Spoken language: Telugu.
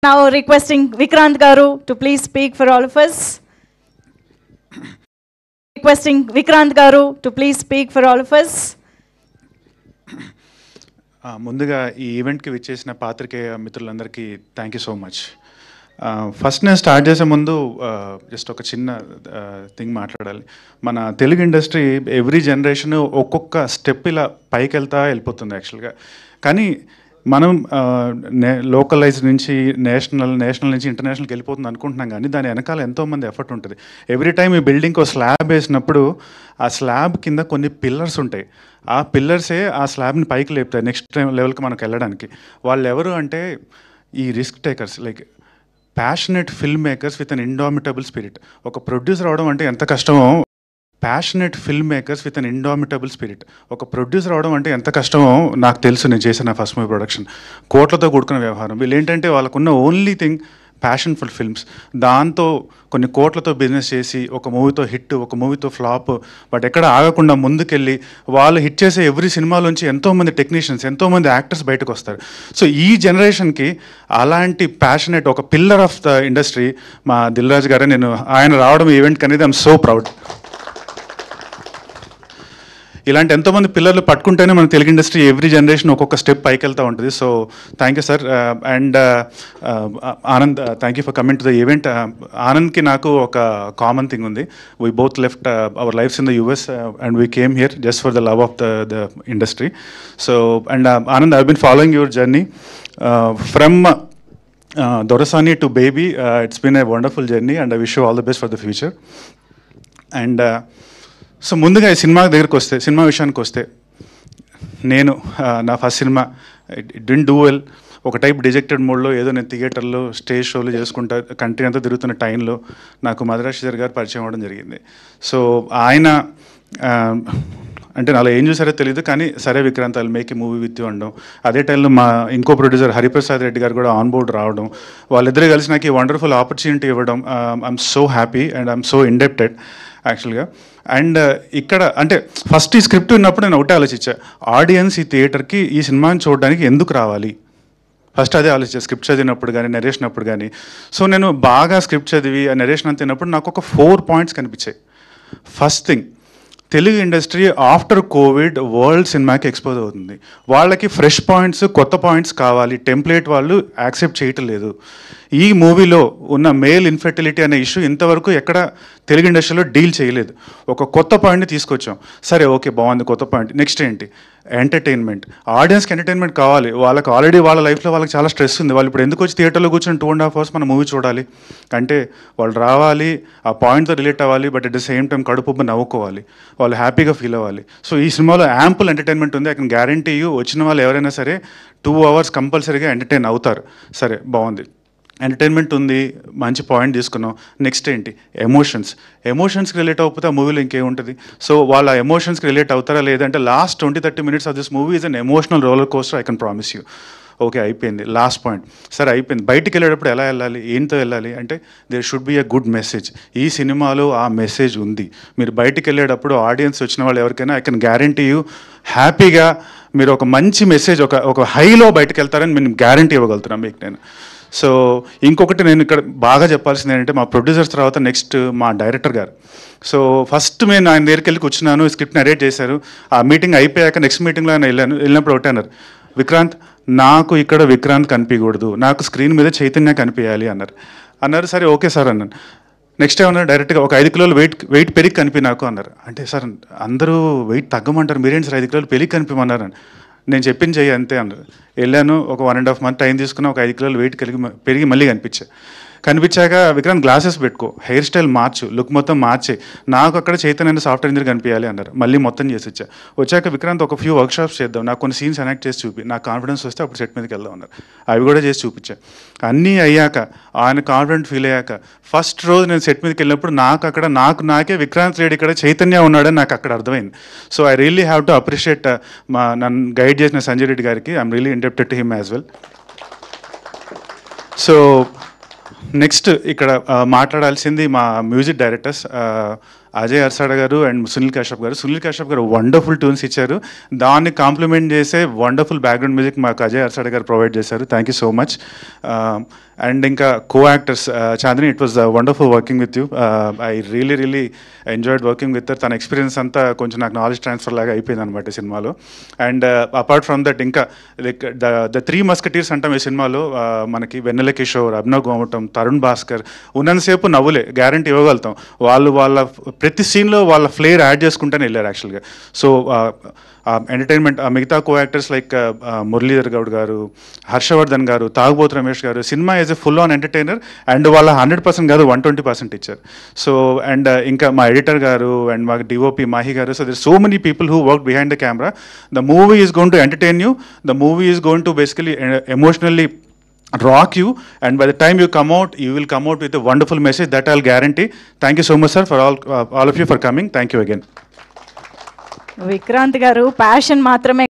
Now requesting Vikrant Garu to please speak for all of us. Requesting Vikrant Garu to please speak for all of us. ముందుగా ఈ ఈవెంట్కి విచ్చేసిన పాత్రికేయ మిత్రులందరికీ thank you so much. First నేను స్టార్ట్ చేసే ముందు జస్ట్ ఒక చిన్న థింగ్ మాట్లాడాలి. మన తెలుగు ఇండస్ట్రీ ఎవ్రీ జనరేషన్ ఒక్కొక్క స్టెప్ ఇలా పైకి వెళ్ళిపోతుంది యాక్చువల్గా. కానీ మనం లోకలైజ్ నుంచి నేషనల్ నుంచి ఇంటర్నేషనల్కి వెళ్ళిపోతుంది అనుకుంటున్నాం, కానీ దాని వెనకాల ఎంతోమంది ఎఫర్ట్ ఉంటుంది. ఎవ్రీ టైం ఈ బిల్డింగ్కి ఒక స్లాబ్ వేసినప్పుడు ఆ స్లాబ్ కింద కొన్ని పిల్లర్స్ ఉంటాయి. ఆ పిల్లర్సే ఆ స్లాబ్ని పైకి లేపుతాయి నెక్స్ట్ లెవెల్కి మనకు వెళ్ళడానికి. వాళ్ళు ఎవరు అంటే ఈ risk takers, like passionate film makers with an indomitable spirit. ఒక ప్రొడ్యూసర్ అవడం అంటే ఎంత కష్టమో, passionate film makers with an indomitable spirit. ఒక ప్రొడ్యూసర్ అవడం అంటే ఎంత కష్టమో నాకు తెలుసు. నేను చేసిన ఫస్ట్ మూవీ ప్రొడక్షన్ కోట్లతో కూడుకున్న వ్యవహారం. వీళ్ళు ఏంటంటే వాళ్ళకున్న only thing passion for films. దాంతో కొన్ని కోట్లతో బిజినెస్ చేసి ఒక మూవీతో హిట్, ఒక మూవీతో ఫ్లాప్, బట్ ఎక్కడ ఆగకుండా ముందుకెళ్ళి వాళ్ళు హిట్ చేసే ఎవ్రీ సినిమాలోంచి ఎంతోమంది టెక్నీషియన్స్, ఎంతోమంది యాక్టర్స్ బయటకు వస్తారు. సో ఈ జనరేషన్కి అలాంటి ప్యాషనెట్ ఒక పిల్లర్ ఆఫ్ ద ఇండస్ట్రీ మా దిల్ రాజు గారే. నేను ఆయన రావడం ఈవెంట్కి అనేది ఐఎమ్ సో ప్రౌడ్. ఇలాంటి ఎంతోమంది పిల్లర్లు పట్టుకుంటేనే మన తెలుగు ఇండస్ట్రీ ఎవ్రీ జనరేషన్ ఒక్కొక్క స్టెప్ పైకి వెళ్తూ ఉంటుంది. So thank you sir. And Anand, thank you for coming to the event. ఆనంద్కి నాకు ఒక కామన్ థింగ్ ఉంది. We both left our lives in the US and we came here just for the love of the industry. So and Anand, I been following your journey from Dorasani to Baby. It's been a wonderful journey and I wish you all the best for the future. And so ముందుగా ఈ సినిమా విషయానికి వస్తే నేను నా first cinema it didn't do well. ఒక టైప్ డిజెక్టెడ్ మోడ్లో ఏదో నేను థియేటర్లో స్టేజ్ షోలు చేసుకుంటా కంట్రీ అంతా తిరుగుతున్న టైంలో నాకు మధురాశ్రీధర్ గారు పరిచయం అవ్వడం జరిగింది. సో ఆయన అంటే నాలో ఏం చూసారో తెలియదు, కానీ సరే Vikrant I'll make a movie with you అనడం. అదే టైంలో మా ఇంకో ప్రొడ్యూసర్ హరిప్రసాద్ రెడ్డి గారు కూడా ఆన్ బోర్డ్ రావడం, వాళ్ళిద్దరే కలిసి నాకు ఈ వండర్ఫుల్ ఆపర్చునిటీ ఇవ్వడం, I'm so happy and I'm so indebted యాక్చువల్గా. అండ్ ఇక్కడ అంటే ఫస్ట్ ఈ స్క్రిప్ట్ విన్నప్పుడు నేను ఒకటే ఆలోచించా, ఆడియన్స్ ఈ థియేటర్కి ఈ సినిమాని చూడడానికి ఎందుకు రావాలి. ఫస్ట్ అదే ఆలోచించా స్క్రిప్ట్ చదివినప్పుడు కానీ, నరేషన్ అప్పుడు కానీ. సో నేను బాగా స్క్రిప్ట్ చదివి ఆ నరేషన్ అంతా విన్నప్పుడు నాకు ఒక 4 పాయింట్స్ కనిపించాయి. First thing, Telugu industry after Covid world సినిమాకి ఎక్స్పోజ్ అవుతుంది. వాళ్ళకి ఫ్రెష్ పాయింట్స్, కొత్త పాయింట్స్ కావాలి. టెంప్లెట్ వాళ్ళు యాక్సెప్ట్ చేయటం లేదు. ఈ మూవీలో ఉన్న మేల్ ఇన్ఫెర్టిలిటీ అనే ఇష్యూ ఇంతవరకు ఎక్కడ తెలుగు ఇండస్ట్రీలో డీల్ చేయలేదు. ఒక కొత్త పాయింట్ని తీసుకొచ్చాం. సరే ఓకే, బాగుంది కొత్త పాయింట్. నెక్స్ట్ ఏంటి? ఎంటర్టైన్మెంట్. ఆడియన్స్కి ఎంటర్టైన్మెంట్ కావాలి. వాళ్ళకి ఆల్రెడీ వాళ్ళ లైఫ్లో వాళ్ళకి చాలా స్ట్రెస్ ఉంది. వాళ్ళు ఇప్పుడు ఎందుకు వచ్చి థియేటర్లో కూర్చొని 2.5 hours మన మూవీ చూడాలి అంటే, వాళ్ళు రావాలి, ఆ పాయింట్తో రిలేట్ అవ్వాలి, but at the same time కడుపు నవ్వుకోవాలి, వాళ్ళు హ్యాపీగా ఫీల్ అవ్వాలి. సో ఈ సినిమాలో యాంపుల్ ఎంటర్టైన్మెంట్ ఉంది. ఐ కెన్ గ్యారంటీ యూ, వచ్చిన వాళ్ళు ఎవరైనా సరే 2 hours కంపల్సరీగా ఎంటర్టైన్ అవుతారు. సరే బాగుంది, ఎంటర్టైన్మెంట్ ఉంది, మంచి పాయింట్ తీసుకున్నాం. నెక్స్ట్ ఏంటి? ఎమోషన్స్కి రిలేట్ అవ్వకపోతే ఆ మూవీలో ఇంకేముంటుంది. సో వాళ్ళ ఎమోషన్స్కి రిలేట్ అవుతారా లేదంటే last 20-30 minutes of this movie is an emotional roller coaster, I can promise you. Okay అయిపోయింది, లాస్ట్ పాయింట్. సరే అయిపోయింది, బయటికి వెళ్ళేటప్పుడు ఎలా వెళ్ళాలి, ఏంతో వెళ్ళాలి అంటే there should be a good message. ఈ సినిమాలో ఆ మెసేజ్ ఉంది. మీరు బయటికి వెళ్ళేటప్పుడు ఆడియన్స్ వచ్చిన వాళ్ళు ఎవరికైనా ఐ కెన్ గ్యారంటీ యూ హ్యాపీగా మీరు ఒక మంచి మెసేజ్, ఒక హైలో బయటకు వెళ్తారని నేను గ్యారంటీ ఇవ్వగలుగుతున్నాను మీకు నేను. సో ఇంకొకటి నేను ఇక్కడ బాగా చెప్పాల్సింది ఏంటంటే, మా ప్రొడ్యూసర్స్ తర్వాత నెక్స్ట్ మా డైరెక్టర్ గారు. సో ఫస్ట్ నేను ఆయన దగ్గరికి వెళ్ళి కూర్చున్నాను, స్క్రిప్ట్ నరేట్ చేశారు. ఆ మీటింగ్ అయిపోయాక నెక్స్ట్ మీటింగ్లో ఆయన వెళ్ళినప్పుడు ఒకటే అన్నారు, విక్రాంత్ నాకు ఇక్కడ విక్రాంత్ కనిపించకూడదు, నాకు స్క్రీన్ మీద చైతన్య కనిపించాలి అన్నారు. సరే ఓకే సార్ అన్నాను. నెక్స్ట్ ఏమన్నారు డైరెక్ట్గా, ఒక 5 kilos వెయిట్ పెరిగి కనిపి నాకు అన్నారు. అంటే సార్ అందరూ వెయిట్ తగ్గమంటారు, మీరేంటి సార్ 5 kilos పెరిగి కనిపించమన్నారు అని. నేను చెప్పింది చెయ్యి అంతే అన్నారు. వెళ్ళాను, ఒక 1.5 month టైం తీసుకున్నా, ఒక 5 kilos వెయిట్ పెరిగి మళ్ళీ కనిపించాక విక్రాంత్ గ్లాసెస్ పెట్టుకో, హెయిర్ స్టైల్ మార్చు, లుక్ మొత్తం మార్చే, నాకు అక్కడ చైతన్య సాఫ్ట్వేర్ ఇంజనీర్ కనిపించాలి అన్నారు. మళ్ళీ మొత్తం చేసి వచ్చాక విక్రాంత్ ఒక ఫ్యూ వర్క్షాప్స్ చేద్దాం, నాకు కొన్ని సీన్స్ ఎనాక్ట్ చేసి చూపి, నాకు కాన్ఫిడెన్స్ వస్తే అప్పుడు సెట్ మీదకి వెళ్దాం అన్నారు. అవి కూడా చేసి చూపించా. అన్నీ అయ్యాక ఆయన కాన్ఫిడెంట్ ఫీల్ అయ్యాక ఫస్ట్ రోజు నేను సెట్ మీదకి వెళ్ళినప్పుడు నాకే విక్రాంత్ రెడ్డి ఇక్కడ చైతన్య ఉన్నాడని నాకు అక్కడ అర్థమైంది. So I really have to appreciate నన్ను గైడ్ చేసిన సంజయ్ రెడ్డి గారికి. I'm really indebted to him as well. So next ఇక్కడ మాట్లాడాల్సింది మా మ్యూజిక్ డైరెక్టర్స్ అజయ్ అర్సాడ గారు అండ్ సునీల్ కశ్యప్ గారు. సునీల్ కశ్యప్ గారు వండర్ఫుల్ ట్యూన్స్ ఇచ్చారు, దాన్ని కాంప్లిమెంట్ చేసే వండర్ఫుల్ బ్యాక్గ్రౌండ్ మ్యూజిక్ మాకు అజయ్ అర్సాడ గారు ప్రొవైడ్ చేశారు. Thank you so much. And ఇంకా co actors Chandini, it was wonderful working with you. I really enjoyed working with తన ఎక్స్పీరియన్స్ అంతా కొంచెం నాకు నాలెడ్జ్ ట్రాన్స్ఫర్ లాగా అయిపోయింది అనమాట సినిమాలో. అండ్ అపార్ట్ ఫ్రమ్ దట్ ఇంకా లైక్ ద త్రీ మస్కటీర్స్ అంటాం ఈ సినిమాలో. మనకి వెన్నెల కిషోర్, అభినవ్ గోమటం, తరుణ్ భాస్కర్ ఉన్నంతసేపు నవ్వులే గ్యారంటీ ఇవ్వగలుగుతాం. వాళ్ళ ప్రతి సీన్లో వాళ్ళ ఫ్లేర్ యాడ్ చేసుకుంటూనే వెళ్ళారు యాక్చువల్గా. సో ఎంటర్టైన్మెంట్ మిగతా co actors like Muralidhar Goud గారు, హర్షవర్ధన్ గారు, తాగుబోతు రమేష్ గారు, cinema is a full on entertainer. And వాళ్ళ 100% కాదు 120% ఇచ్చారు. సో అండ్ ఇంకా మా ఎడిటర్ గారు అండ్ మా డిఓపి మాహి గారు. So there so many people who work behind the camera. The movie is going to entertain you. The movie is going to basically emotionally rock you, and by the time you come out, you will come out with a wonderful message, that I'll guarantee. Thank you so much, sir, for all of you for coming. Thank you again. Vikrant గారు ప్యాషన్ మాత్రమే